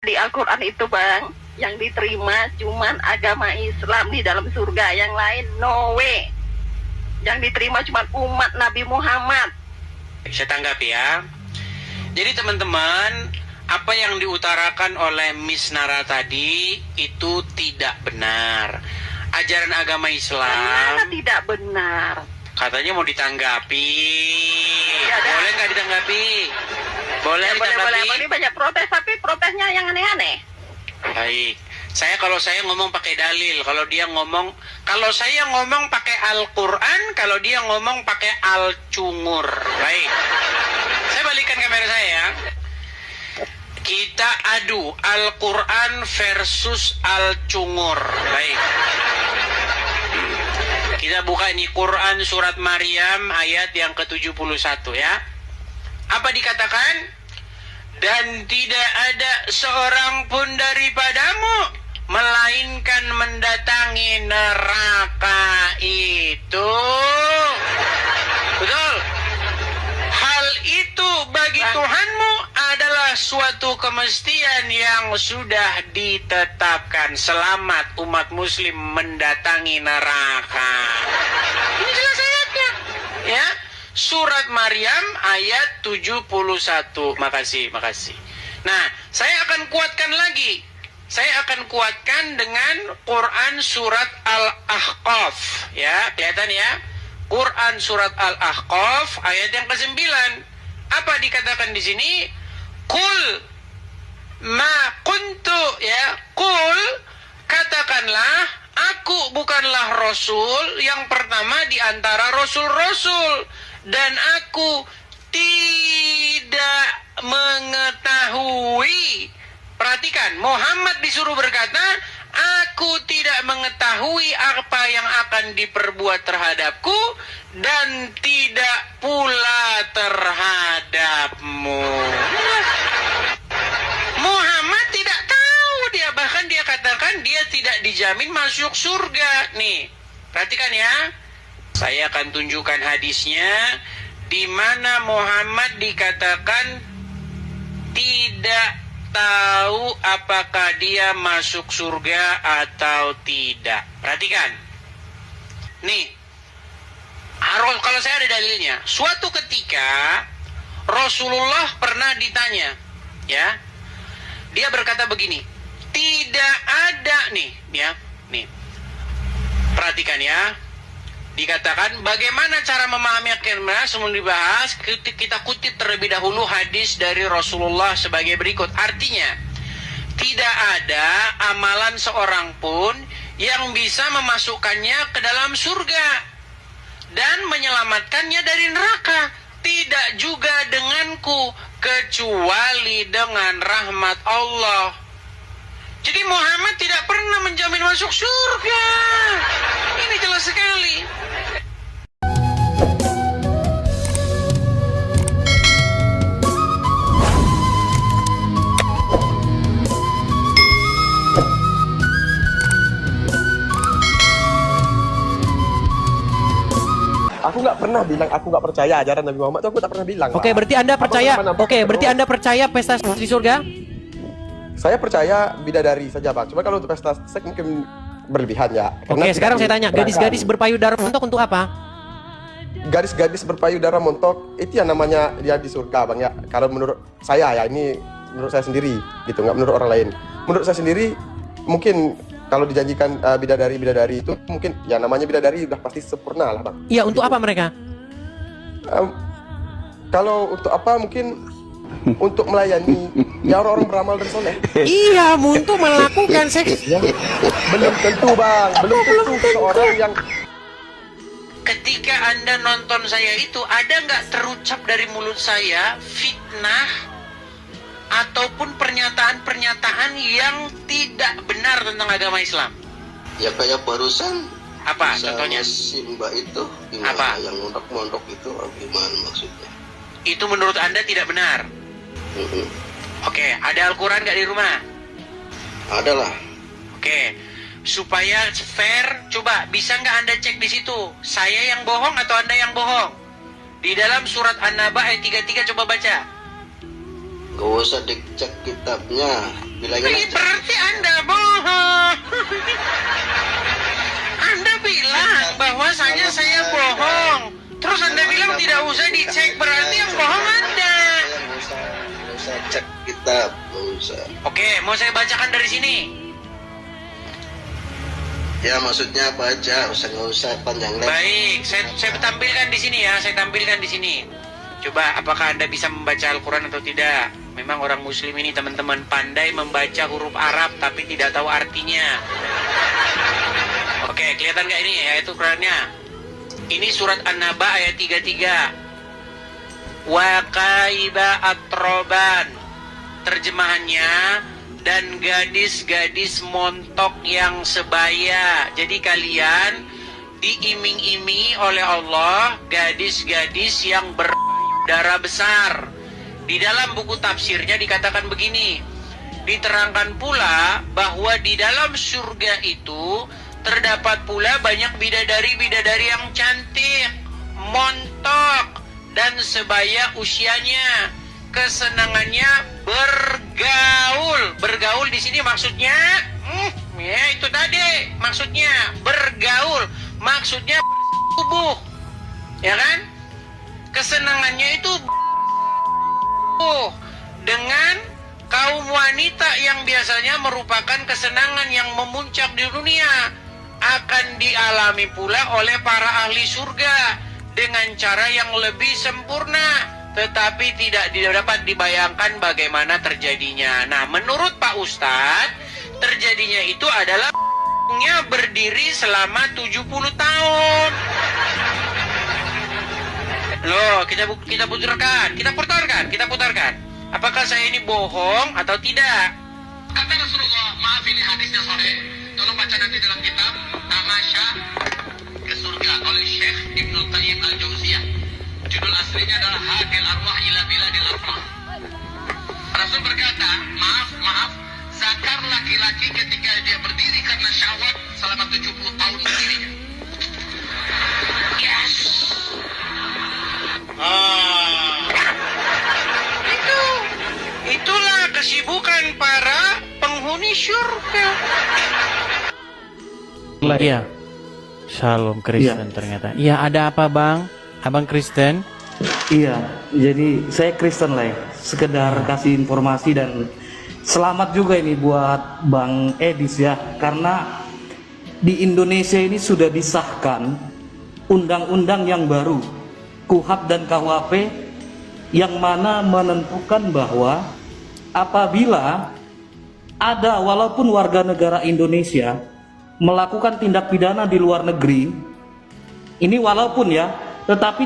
di Al-Quran itu Bang, yang diterima cuman agama Islam di dalam surga, yang lain no way. Yang diterima cuman umat Nabi Muhammad. Saya tanggapi ya. Jadi teman-teman, apa yang diutarakan oleh Miss Nara tadi itu tidak benar. Ajaran agama Islam. Mana tidak benar? Katanya mau ditanggapi. Ya, boleh nggak ditanggapi? Boleh Ya, ditanggapi? boleh. Ini banyak protes, tapi protesnya yang aneh-aneh. Baik. Kalau saya ngomong pakai dalil, kalau saya ngomong pakai Al-Quran, kalau dia ngomong pakai Al-Cungur. Baik. Saya balikan kamera saya ya. Kita adu Al-Quran versus Al-Cungur. Baik. Kita buka ini Quran surat Maryam ayat yang ke-71 ya. Apa dikatakan? Dan tidak ada seorang pun daripadamu melainkan mendatangi neraka itu. Betul. Hal itu bagi Tuhanmu adalah suatu kemestian yang sudah ditetapkan. Selamat umat muslim mendatangi neraka. Ini jelas ayatnya. Ya. Surat Maryam ayat 71. Makasih. Nah, saya akan kuatkan lagi. Saya akan kuatkan dengan Quran surat Al-Ahqaf. Ya, kelihatan ya? Quran surat Al-Ahqaf ayat yang ke-9. Apa dikatakan di sini? Qul ma kuntu, ya. Qul, katakanlah, aku bukanlah rasul yang pertama di antara rasul-rasul, dan aku tidak mengetahui. Perhatikan, Muhammad disuruh berkata, aku tidak mengetahui apa yang akan diperbuat terhadapku dan tidak pula terhadapmu. Muhammad tidak tahu dia, bahkan dia katakan dia tidak dijamin masuk surga. Nih, perhatikan ya. Saya akan tunjukkan hadisnya di mana Muhammad dikatakan tidak tahu apakah dia masuk surga atau tidak. Perhatikan. Nih. Kalau saya ada dalilnya. Suatu ketika Rasulullah pernah ditanya, ya. Dia berkata begini, tidak ada nih, ya. Nih. Perhatikan ya. Dikatakan bagaimana cara memahami akhirnya sebelum dibahas, kita kutip terlebih dahulu hadis dari Rasulullah sebagai berikut. Artinya, tidak ada amalan seorang pun yang bisa memasukkannya ke dalam surga dan menyelamatkannya dari neraka. Tidak juga denganku, kecuali dengan rahmat Allah. Jadi Muhammad tidak pernah menjamin masuk surga. Ini jelas sekali. Aku nggak pernah bilang aku nggak percaya ajaran Nabi Muhammad itu, aku tak pernah bilang. Oke, berarti Anda percaya. Oke, berarti Anda percaya pesta di surga? Saya percaya bidadari saja, Bang. Cuma kalau untuk pesta seks mungkin berlebihan ya. Oke, sekarang saya tanya, gadis-gadis berpayudara montok untuk apa? Gadis-gadis berpayudara montok itu yang namanya dia di surga, Bang ya. Kalau menurut saya ya, ini menurut saya sendiri gitu, nggak menurut orang lain. Menurut saya sendiri mungkin kalau dijanjikan bidadari itu mungkin ya namanya bidadari udah pasti sempurna lah, Bang. Iya, untuk gitu. apa mereka? Kalau untuk apa mungkin untuk melayani ya orang-orang beramal dan soleh. Iya, untuk melakukan seks. Ya, belum tentu, Bang. Belum tentu seorang yang Ketika Anda nonton saya itu, ada nggak terucap dari mulut saya fitnah ataupun pernyataan-pernyataan yang tidak benar tentang agama Islam? Ya kayak barusan. Apa contohnya? Si Mbak itu gimana? Apa? Yang mondok-mondok itu gimana maksudnya? Itu menurut Anda tidak benar? Oke, ada Al-Quran nggak di rumah? Ada lah. Oke, supaya fair, coba bisa nggak Anda cek di situ? Saya yang bohong atau Anda yang bohong? Di dalam surat An-Naba ayat 33 coba baca. Gak usah dicek kitabnya. Bilangin Ini aja. berarti Anda bohong. Anda bilang bahwasanya saya bohong. Terus Anda bilang tidak usah dicek, berarti yang bohong Anda. Nggak usah cek kitab, nggak usah. Oke, mau saya bacakan dari sini. Ya maksudnya apa aja, nggak usah panjang lebar. Baik, saya tampilkan di sini ya, saya tampilkan di sini. Coba, apakah Anda bisa membaca Al-Quran atau tidak? Memang orang Muslim ini teman-teman pandai membaca huruf Arab tapi tidak tahu artinya. Oke, kelihatan nggak ini ayat Al-Qurannya? Ini surat An-Naba ayat 33. Wa kaiba atroban. Terjemahannya, dan gadis-gadis montok yang sebaya. Jadi kalian diiming-imingi oleh Allah gadis-gadis yang berdarah besar. Di dalam buku tafsirnya dikatakan begini, diterangkan pula bahwa di dalam surga itu terdapat pula banyak bidadari-bidadari yang cantik, montok, dan sebaya usianya. Kesenangannya bergaul. Bergaul di sini maksudnya, ya itu tadi maksudnya bergaul. Maksudnya bertubuh, ya kan? Kesenangannya itu dengan kaum wanita yang biasanya merupakan kesenangan yang memuncak di dunia, akan dialami pula oleh para ahli surga dengan cara yang lebih sempurna, tetapi tidak dapat dibayangkan bagaimana terjadinya. Nah, menurut Pak Ustadz, terjadinya itu adalah berdiri selama 70 tahun. Loh, kita putarkan. Apakah saya ini bohong atau tidak? Kata Rasulullah, maaf ini hadisnya sahih. Tolong baca nanti dalam kitab Tamasya ke Surga oleh Syekh Ibnu Qayyim Al-Jauziyah. Judul aslinya adalah Hadil Arwah ila Biladil Afrah. Rasul berkata, maaf, zakar laki-laki ketika dia berdiri karena syahwat selama 70 tahun berdirinya. Yes. Itulah kesibukan para penghuni surga. Iya. Shalom Kristen ternyata. Iya, ada apa Bang? Abang Kristen? Iya, jadi saya Kristen lah ya. Sekedar kasih informasi dan selamat juga ini buat Bang Edis ya. Karena di Indonesia ini sudah disahkan undang-undang yang baru, KUHP dan KUHP, yang mana menentukan bahwa apabila ada walaupun warga negara Indonesia melakukan tindak pidana di luar negeri, ini walaupun ya, tetapi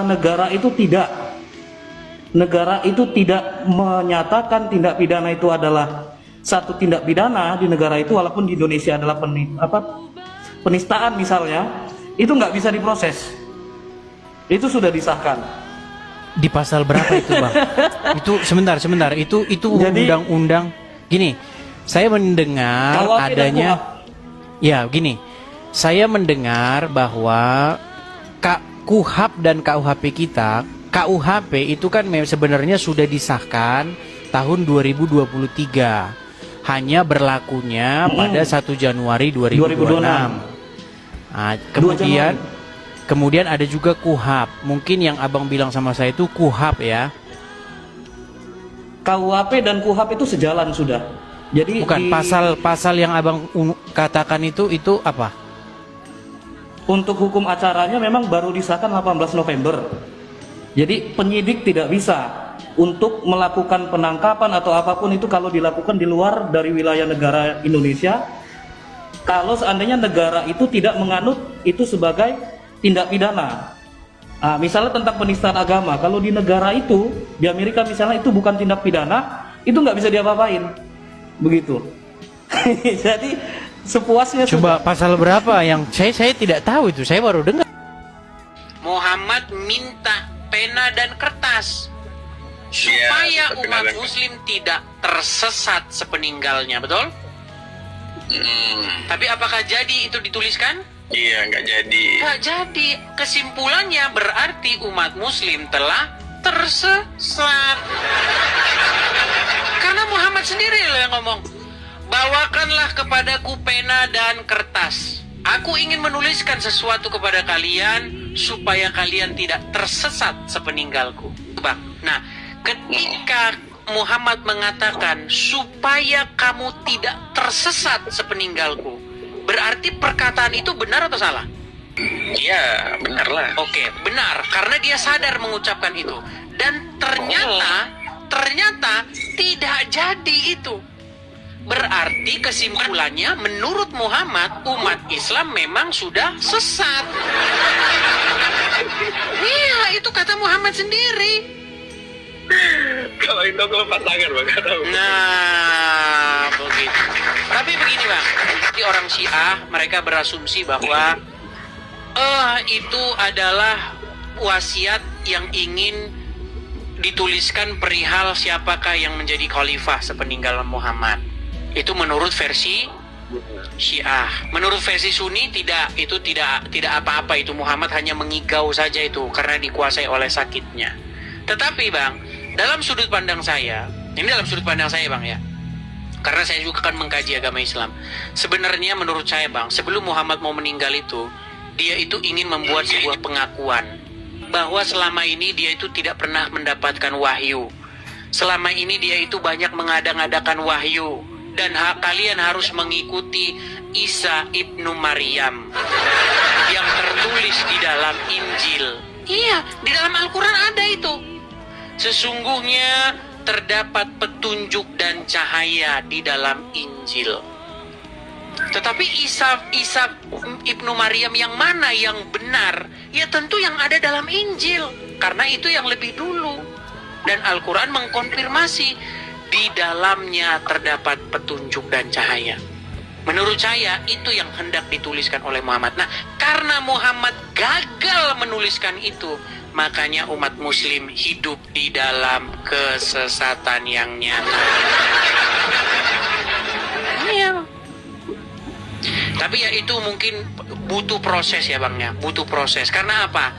negara itu tidak menyatakan tindak pidana itu adalah satu tindak pidana di negara itu, walaupun di Indonesia adalah penistaan misalnya, itu nggak bisa diproses. Itu sudah disahkan. Di pasal berapa itu Bang? Itu sebentar. Itu Jadi, undang-undang. Gini, saya mendengar adanya. Ya, gini. Saya mendengar bahwa KUHP dan KUHP kita, KUHP itu kan sebenarnya sudah disahkan tahun 2023. Hanya berlakunya pada 1 Januari 2026. Nah, kemudian ada juga KUHP. Mungkin yang Abang bilang sama saya itu KUHP ya. KUHP dan KUHP itu sejalan sudah. Jadi bukan pasal yang Abang katakan itu apa? Untuk hukum acaranya memang baru disahkan 18 November. Jadi penyidik tidak bisa untuk melakukan penangkapan atau apapun itu kalau dilakukan di luar dari wilayah negara Indonesia. Kalau seandainya negara itu tidak menganut itu sebagai tindak pidana. Nah, misalnya tentang penistaan agama, kalau di negara itu, di Amerika misalnya itu bukan tindak pidana, itu nggak bisa diapa-apain, begitu. Jadi sepuasnya. Coba pasal berapa yang saya tidak tahu itu, saya baru dengar. Muhammad minta pena dan kertas supaya umat Muslim tidak tersesat sepeninggalnya, betul? Tapi apakah jadi itu dituliskan? Iya, nggak jadi. Nggak jadi. Kesimpulannya berarti umat Muslim telah tersesat. Karena Muhammad sendiri loh yang ngomong, bawakanlah kepadaku pena dan kertas. Aku ingin menuliskan sesuatu kepada kalian supaya kalian tidak tersesat sepeninggalku. Bang, nah ketika Muhammad mengatakan supaya kamu tidak tersesat sepeninggalku, berarti perkataan itu benar atau salah? Iya, benar lah. Oke, benar, karena dia sadar mengucapkan itu. Dan ternyata tidak jadi itu. Berarti kesimpulannya menurut Muhammad, umat Islam memang sudah sesat. Iya, itu kata Muhammad sendiri. Kalau itu aku lepas tangan Bang, nggak tahu. Nah, begitu. Tapi begini Bang, di orang Syiah mereka berasumsi bahwa itu adalah wasiat yang ingin dituliskan perihal siapakah yang menjadi khalifah sepeninggalan Muhammad. Itu menurut versi Syiah. Menurut versi Sunni tidak, itu tidak apa-apa, itu Muhammad hanya mengigau saja itu karena dikuasai oleh sakitnya. Tetapi Bang, dalam sudut pandang saya, ini dalam sudut pandang saya Bang ya, karena saya juga akan mengkaji agama Islam. Sebenarnya menurut saya Bang, sebelum Muhammad mau meninggal itu, dia itu ingin membuat sebuah pengakuan bahwa selama ini dia itu tidak pernah mendapatkan wahyu. Selama ini dia itu banyak mengada-ngadakan wahyu. Dan kalian harus mengikuti Isa ibnu Maryam yang tertulis di dalam Injil. Iya, di dalam Al-Quran ada itu. Sesungguhnya terdapat petunjuk dan cahaya di dalam Injil. Tetapi Isa ibnu Maryam yang mana yang benar? Ya tentu yang ada dalam Injil, karena itu yang lebih dulu. Dan Al-Quran mengkonfirmasi di dalamnya terdapat petunjuk dan cahaya. Menurut saya itu yang hendak dituliskan oleh Muhammad. Nah, karena Muhammad gagal menuliskan itu, makanya umat muslim hidup di dalam kesesatan yang nyata. Iya. Tapi ya itu mungkin butuh proses ya Bang ya, butuh proses. Karena apa?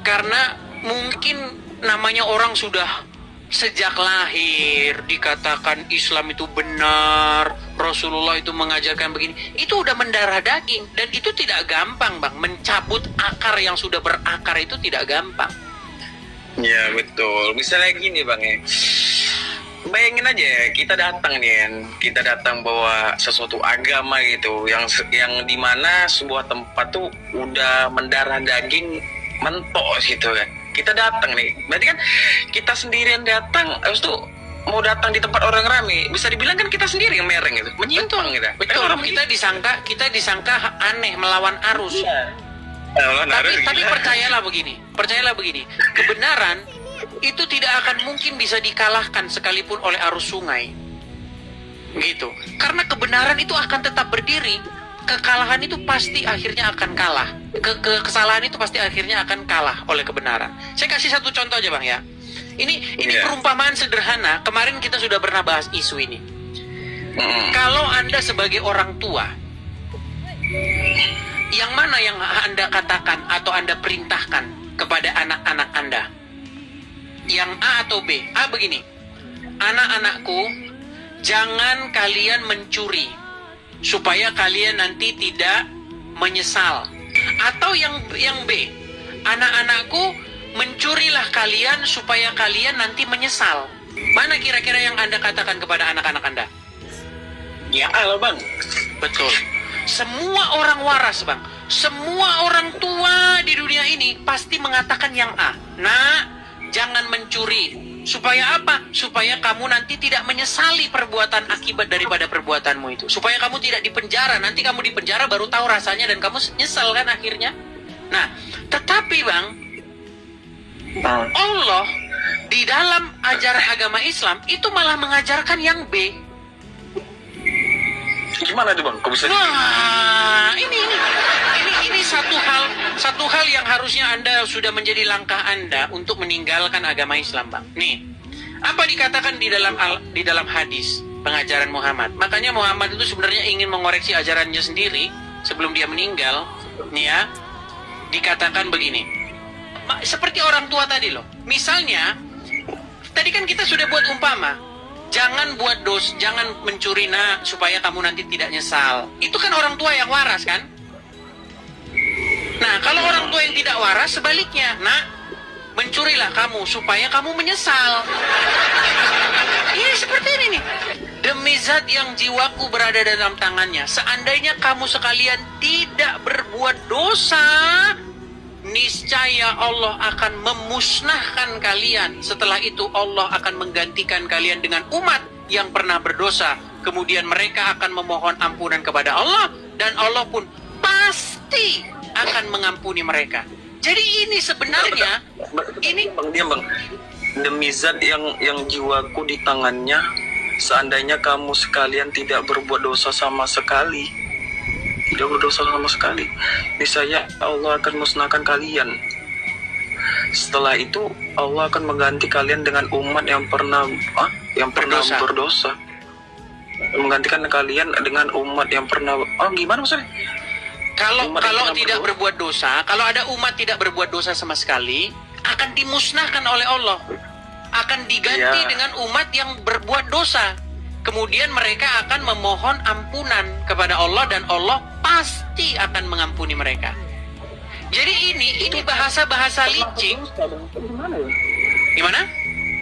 Karena mungkin namanya orang sudah sejak lahir dikatakan Islam itu benar, Rasulullah itu mengajarkan begini, itu udah mendarah daging. Dan itu tidak gampang Bang, mencabut akar yang sudah berakar itu tidak gampang. Ya betul. Misalnya gini Bang ya, bayangin aja ya, kita datang bawa sesuatu agama gitu, yang dimana sebuah tempat tuh udah mendarah daging mentok gitu kan. Kita datang nih, berarti kan kita sendirian datang, habis itu mau datang di tempat orang ramai, bisa dibilang kan kita sendiri yang mereng gitu, menyimpang gitu. Betul, kita disangka aneh, melawan arus. Iya. Tapi percayalah begini, kebenaran itu tidak akan mungkin bisa dikalahkan sekalipun oleh arus sungai, gitu. Karena kebenaran itu akan tetap berdiri. Kekalahan itu pasti akhirnya akan kalah. Kesalahan itu pasti akhirnya akan kalah oleh kebenaran. Saya kasih satu contoh aja Bang ya. Ini perumpamaan sederhana. Kemarin kita sudah pernah bahas isu ini. Kalau Anda sebagai orang tua, yang mana yang Anda katakan atau Anda perintahkan kepada anak-anak Anda? Yang A atau B? A begini, anak-anakku, jangan kalian mencuri supaya kalian nanti tidak menyesal. Atau yang B, anak-anakku, mencurilah kalian supaya kalian nanti menyesal. Mana kira-kira yang Anda katakan kepada anak-anak Anda? Ya Allah Bang. Betul. Semua orang waras Bang, semua orang tua di dunia ini pasti mengatakan yang A. Nah, jangan mencuri. Supaya apa? Supaya kamu nanti tidak menyesali perbuatan akibat daripada perbuatanmu itu. Supaya kamu tidak dipenjara. Nanti kamu dipenjara baru tahu rasanya dan kamu nyesal kan akhirnya. Nah, tetapi Bang, Allah di dalam ajaran agama Islam itu malah mengajarkan yang B. Gimana tuh Bang? Kok bisa? Wah, ini satu hal yang harusnya Anda sudah menjadi langkah Anda untuk meninggalkan agama Islam, Bang. Nih, apa dikatakan di dalam hadis pengajaran Muhammad? Makanya Muhammad itu sebenarnya ingin mengoreksi ajarannya sendiri sebelum dia meninggal. Nih ya, dikatakan begini. seperti orang tua tadi loh. Misalnya, tadi kan kita sudah buat umpama, jangan buat jangan mencuri nak, supaya kamu nanti tidak nyesal. Itu kan orang tua yang waras kan? Nah, kalau orang tua yang tidak waras, sebaliknya, nak, mencurilah kamu supaya kamu menyesal. Ini seperti ini nih. Demi zat yang jiwaku berada dalam tangannya, seandainya kamu sekalian tidak berbuat dosa, niscaya Allah akan memusnahkan kalian. Setelah itu Allah akan menggantikan kalian dengan umat yang pernah berdosa. Kemudian mereka akan memohon ampunan kepada Allah, dan Allah pun pasti akan mengampuni mereka. Jadi ini sebenarnya ini Bang, diam Bang. Demi zat yang jiwaku di tangannya, seandainya kamu sekalian tidak berbuat dosa sama sekali, niscaya Allah akan musnahkan kalian. Setelah itu Allah akan mengganti kalian dengan umat yang pernah berdosa. Menggantikan kalian dengan umat yang pernah gimana maksudnya? Kalau tidak berbuat dosa, kalau ada umat tidak berbuat dosa sama sekali, akan dimusnahkan oleh Allah. Akan diganti dengan umat yang berbuat dosa. Kemudian mereka akan memohon ampunan kepada Allah, dan Allah pasti akan mengampuni mereka. Jadi ini bahasa-bahasa licik. Gimana?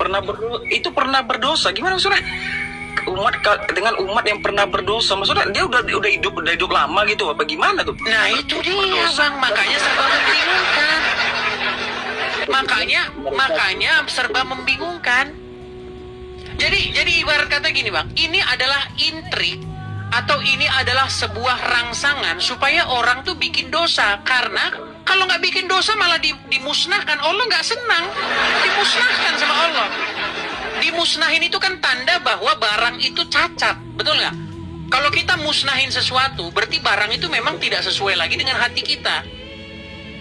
Pernah berdosa. Gimana maksudnya? Dengan umat yang pernah berdosa, maksudnya dia udah hidup lama gitu, apa gimana tuh? Nah itu dia Bang, makanya serba membingungkan. Makanya serba membingungkan. Jadi ibarat kata gini Bang, ini adalah intrik atau ini adalah sebuah rangsangan supaya orang tuh bikin dosa. Karena kalau nggak bikin dosa malah dimusnahkan. Allah nggak senang dimusnahkan sama Allah. Dimusnahin itu kan tanda bahwa barang itu cacat, betul nggak? Kalau kita musnahin sesuatu, berarti barang itu memang tidak sesuai lagi dengan hati kita.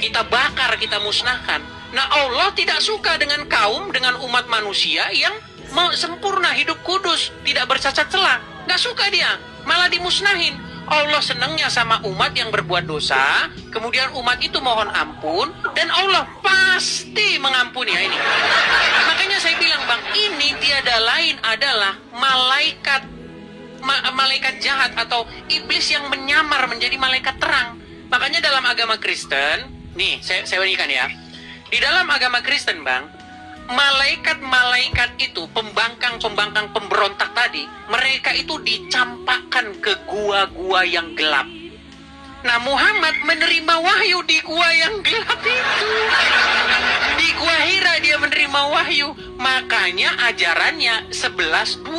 Kita bakar, kita musnahkan. Nah, Allah tidak suka dengan umat manusia yang sempurna, hidup kudus, tidak bercacat celah. Nggak suka dia, malah dimusnahin. Allah senangnya sama umat yang berbuat dosa, kemudian umat itu mohon ampun, dan Allah pasti mengampuni. Ya, ini. Makanya saya bilang Bang, ini tiada lain adalah malaikat jahat atau iblis yang menyamar menjadi malaikat terang. Makanya dalam agama Kristen, nih saya berikan ya, di dalam agama Kristen Bang, malaikat-malaikat itu, pembangkang pemberontak tadi, mereka itu dicampakkan ke gua-gua yang gelap. Nah, Muhammad menerima wahyu di gua yang gelap itu. Di gua Hira dia menerima wahyu. Makanya ajarannya 11-12.